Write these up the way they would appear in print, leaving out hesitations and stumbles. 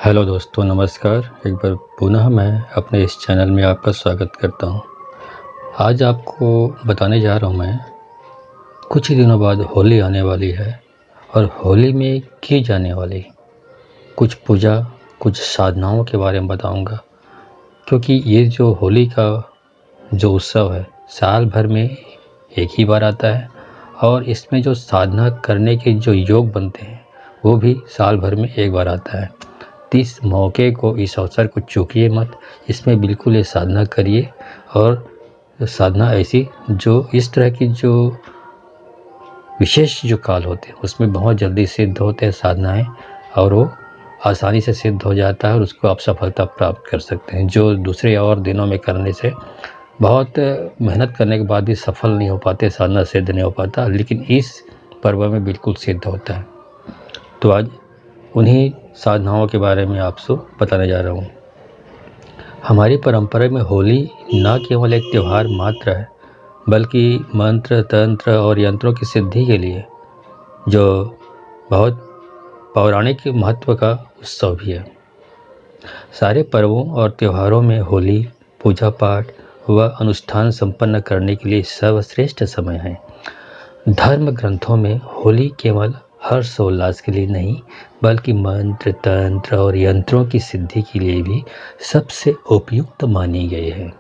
Hello दोस्तों, नमस्कार। एक बार पुनः मैं अपने इस चैनल में आपका स्वागत करता हूं। आज आपको बताने जा रहा हूं मैं कुछ ही दिनों बाद होली आने वाली है और होली में की जाने वाली कुछ पूजा, कुछ साधनाओं के बारे में बताऊंगा। क्योंकि ये जो होली का जो उत्सव है साल भर में एक ही बार आता है और इसमें जो साधना करने के जो योग बनते हैं वो भी साल भर में एक बार आता है। तो इस मौके को, इस अवसर को चूकिए मत। इसमें बिल्कुल ये साधना करिए और साधना ऐसी जो इस तरह की जो विशेष जो काल होते हैं उसमें बहुत जल्दी सिद्ध होते हैं साधनाएं, और वो आसानी से सिद्ध हो जाता है और उसको आप सफलता प्राप्त कर सकते हैं, जो दूसरे और दिनों में करने से बहुत मेहनत करने के बाद भी सफल नहीं हो पाते, साधना सिद्ध नहीं हो पाता, लेकिन इस पर्व में बिल्कुल सिद्ध होता है। तो आज उन्हीं साधनाओं के बारे में आपसे बताने जा रहा हूँ। हमारी परंपरा में होली न केवल एक त्यौहार मात्र है, बल्कि मंत्र, तंत्र और यंत्रों की सिद्धि के लिए जो बहुत पौराणिक महत्व का उत्सव भी है। सारे पर्वों और त्योहारों में होली पूजा पाठ व अनुष्ठान संपन्न करने के लिए सर्वश्रेष्ठ समय है। धर्म ग्रंथों में होली केवल हर्षोल्लास के लिए नहीं, बल्कि मंत्र, तंत्र और यंत्रों की सिद्धि के लिए भी सबसे उपयुक्त मानी गई है।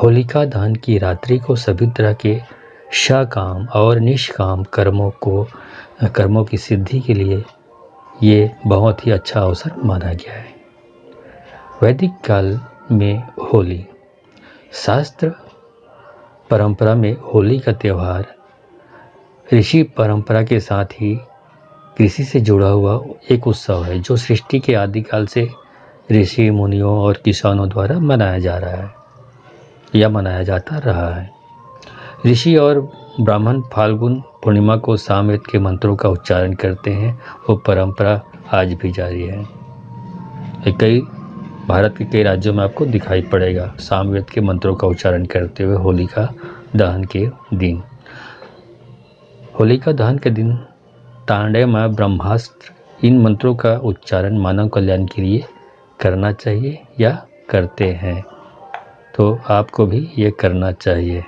होलिका दहन की रात्रि को सभी तरह के सकाम और निष्काम कर्मों की सिद्धि के लिए ये बहुत ही अच्छा अवसर माना गया है। वैदिक काल में होली, शास्त्र परंपरा में होली का त्यौहार ऋषि परंपरा के साथ ही कृषि से जुड़ा हुआ एक उत्सव है, जो सृष्टि के आदिकाल से ऋषि मुनियों और किसानों द्वारा मनाया जा रहा है या मनाया जाता रहा है। ऋषि और ब्राह्मण फाल्गुन पूर्णिमा को सामवेद के मंत्रों का उच्चारण करते हैं। वो परंपरा आज भी जारी है। भारत के कई राज्यों में आपको दिखाई पड़ेगा सामवेद के मंत्रों का उच्चारण करते हुए होलिका दहन के दिन। होलिका दहन के दिन तांडवमय ब्रह्मास्त्र, इन मंत्रों का उच्चारण मानव कल्याण के लिए करना चाहिए या करते हैं, तो आपको भी ये करना चाहिए।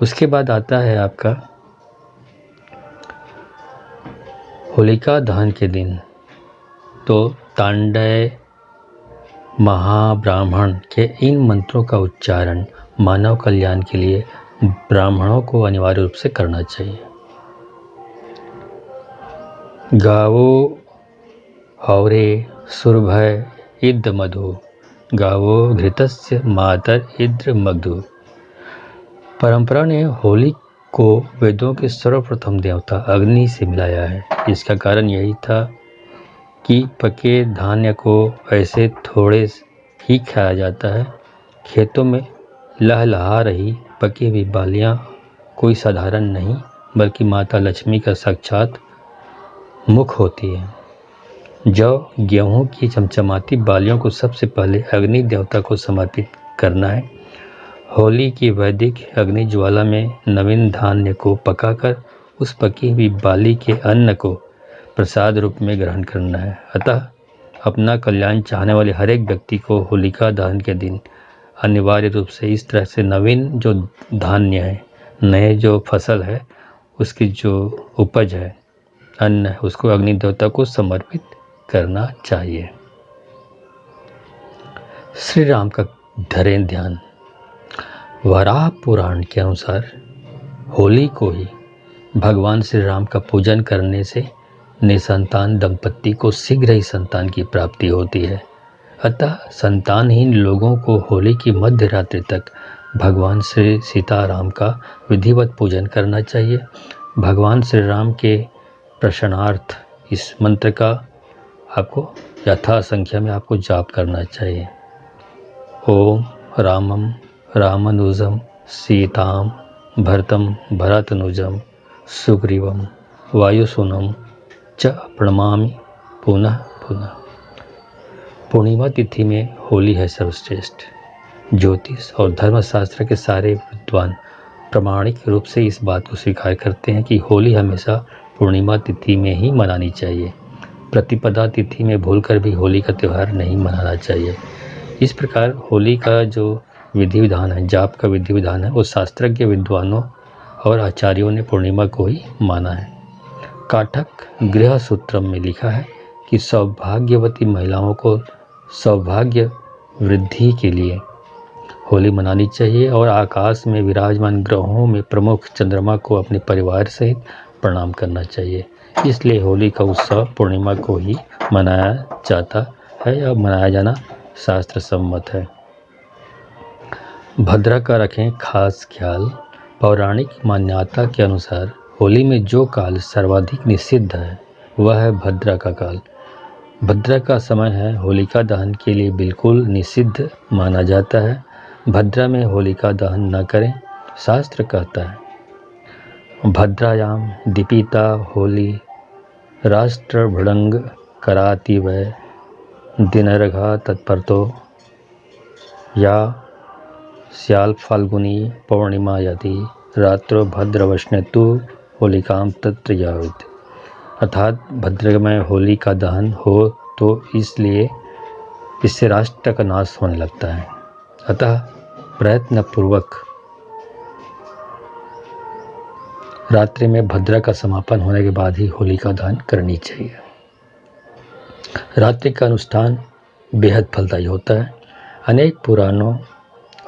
उसके बाद आता है आपका होलिका दहन के दिन, तो तांडव महाब्राह्मण के इन मंत्रों का उच्चारण मानव कल्याण के लिए ब्राह्मणों को अनिवार्य रूप से करना चाहिए। गावो हौरे सुरभय इद्र मधु, गावो घृतस्य मातर इद्र मधु। परंपरा ने होली को वेदों के सर्वप्रथम देवता अग्नि से मिलाया है। इसका कारण यही था कि पके धान्य को ऐसे थोड़े ही खाया जाता है। खेतों में लहलहा रही पकी हुई बालियां कोई साधारण नहीं, बल्कि माता लक्ष्मी का साक्षात मुख होती है। जौ गेहूं की चमचमाती बालियों को सबसे पहले अग्नि देवता को समर्पित करना है। होली की वैदिक अग्नि ज्वाला में नवीन धान्य को पकाकर उस पकी हुई बाली के अन्न को प्रसाद रूप में ग्रहण करना है। अतः अपना कल्याण चाहने वाले हर एक व्यक्ति को होलिका दहन के दिन अनिवार्य रूप से इस तरह से नवीन जो धान्य है, नए जो फसल है, उसकी जो उपज है, अन्न है, उसको अग्नि देवता को समर्पित करना चाहिए। श्री राम का धरें ध्यान। वराह पुराण के अनुसार होली को ही भगवान श्री राम का पूजन करने से निसंतान दंपत्ति को शीघ्र ही संतान की प्राप्ति होती है। अतः संतानहीन लोगों को होली की मध्य रात्रि तक भगवान श्री सीताराम का विधिवत पूजन करना चाहिए। भगवान श्री राम के प्रसन्नार्थ इस मंत्र का आपको यथा संख्या में आपको जाप करना चाहिए। ओम रामम रामानुजम सीताम भरतम भरतनुजम सुग्रीवम वायुसूनम च प्रणमामि पुनः पुनः। पूर्णिमा तिथि में होली है सर्वश्रेष्ठ। ज्योतिष और धर्मशास्त्र के सारे विद्वान प्रामाणिक रूप से इस बात को स्वीकार करते हैं कि होली हमेशा पूर्णिमा तिथि में ही मनानी चाहिए। प्रतिपदा तिथि में भूलकर भी होली का त्यौहार नहीं मनाना चाहिए। इस प्रकार होली का जो विधि विधान है, जाप का विधि विधान है, वो शास्त्रज्ञ विद्वानों और आचार्यों ने पूर्णिमा को ही माना है। काठक गृह सूत्रम में लिखा है कि सौभाग्यवती महिलाओं को सौभाग्य वृद्धि के लिए होली मनानी चाहिए और आकाश में विराजमान ग्रहों में प्रमुख चंद्रमा को अपने परिवार सहित प्रणाम करना चाहिए। इसलिए होली का उत्सव पूर्णिमा को ही मनाया जाता है या मनाया जाना शास्त्र सम्मत है। भद्रा का रखें खास ख्याल। पौराणिक मान्यता के अनुसार होली में जो काल सर्वाधिक निषिद्ध है वह है भद्रा का काल। भद्रा का समय है होलिका दहन के लिए बिल्कुल निषिद्ध माना जाता है। भद्रा में होलिका दहन न करें, शास्त्र कहता है भद्रायाम दीपिता होली राष्ट्र भृंग कराती वै दिनरघा तत्परतो या श्याल फाल्गुनी पौर्णिमा यदि रात्रो भद्रवश्नेतु होलिकाम तत्र यावत्। अर्थात भद्र में होली का दहन हो तो इसलिए इससे राष्ट्र का नाश होने लगता है। अतः प्रयत्न पूर्वक रात्रि में भद्रा का समापन होने के बाद ही होली का दहन करनी चाहिए। रात्रि का अनुष्ठान बेहद फलदायी होता है। अनेक पुराणों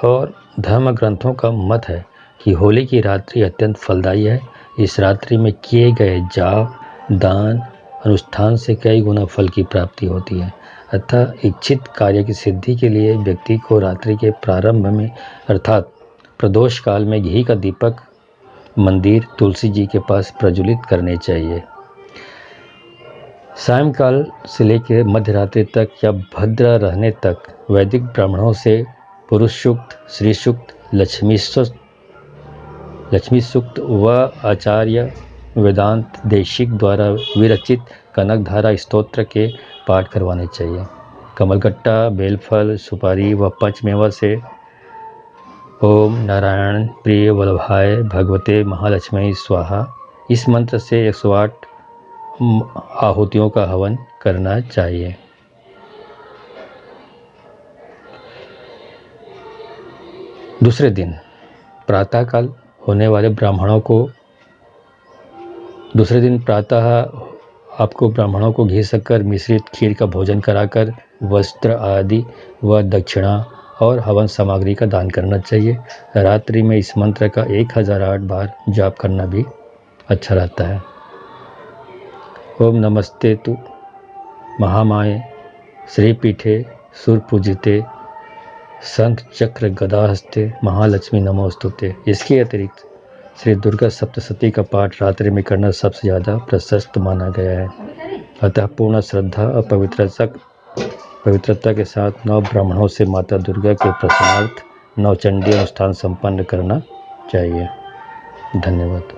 और धर्म ग्रंथों का मत है कि होली की रात्रि अत्यंत फलदायी है। इस रात्रि में किए गए जाप, दान, अनुष्ठान से कई गुना फल की प्राप्ति होती है। अतः इच्छित कार्य की सिद्धि के लिए व्यक्ति को रात्रि के प्रारंभ में अर्थात प्रदोष काल में घी का दीपक मंदिर तुलसी जी के पास प्रज्वलित करने चाहिए। सायंकाल से लेकर मध्य रात्रि तक या भद्र रहने तक वैदिक ब्राह्मणों से पुरुष सूक्त, श्री सूक्त, लक्ष्मी सूक्त व आचार्य वेदांत देशिक द्वारा विरचित कनकधारा स्तोत्र के पाठ करवाने चाहिए। कमलगट्टा, बेलफल, सुपारी व पंचमेवा से ओम नारायण प्रिय वल्लभाय भगवते महालक्ष्मी स्वाहा इस मंत्र से 108 आहुतियों का हवन करना चाहिए। दूसरे दिन प्रातःकाल होने वाले ब्राह्मणों को दूसरे दिन प्रातः आपको ब्राह्मणों को घी शक्कर मिश्रित खीर का भोजन कराकर वस्त्र आदि व दक्षिणा और हवन सामग्री का दान करना चाहिए। रात्रि में इस मंत्र का 1008 बार जाप करना भी अच्छा रहता है। ओम नमस्ते तु महामाये श्रीपीठे सुरपूजिते शंख चक्र गदाहस्ते महालक्ष्मी नमोस्तुते। इसके अतिरिक्त श्री दुर्गा सप्तशती का पाठ रात्रि में करना सबसे ज़्यादा प्रशस्त माना गया है। अतः पूर्ण श्रद्धा और पवित्रता के साथ 9 ब्राह्मणों से माता दुर्गा के प्रसन्नार्थ नवचंडी अनुष्ठान संपन्न करना चाहिए। धन्यवाद।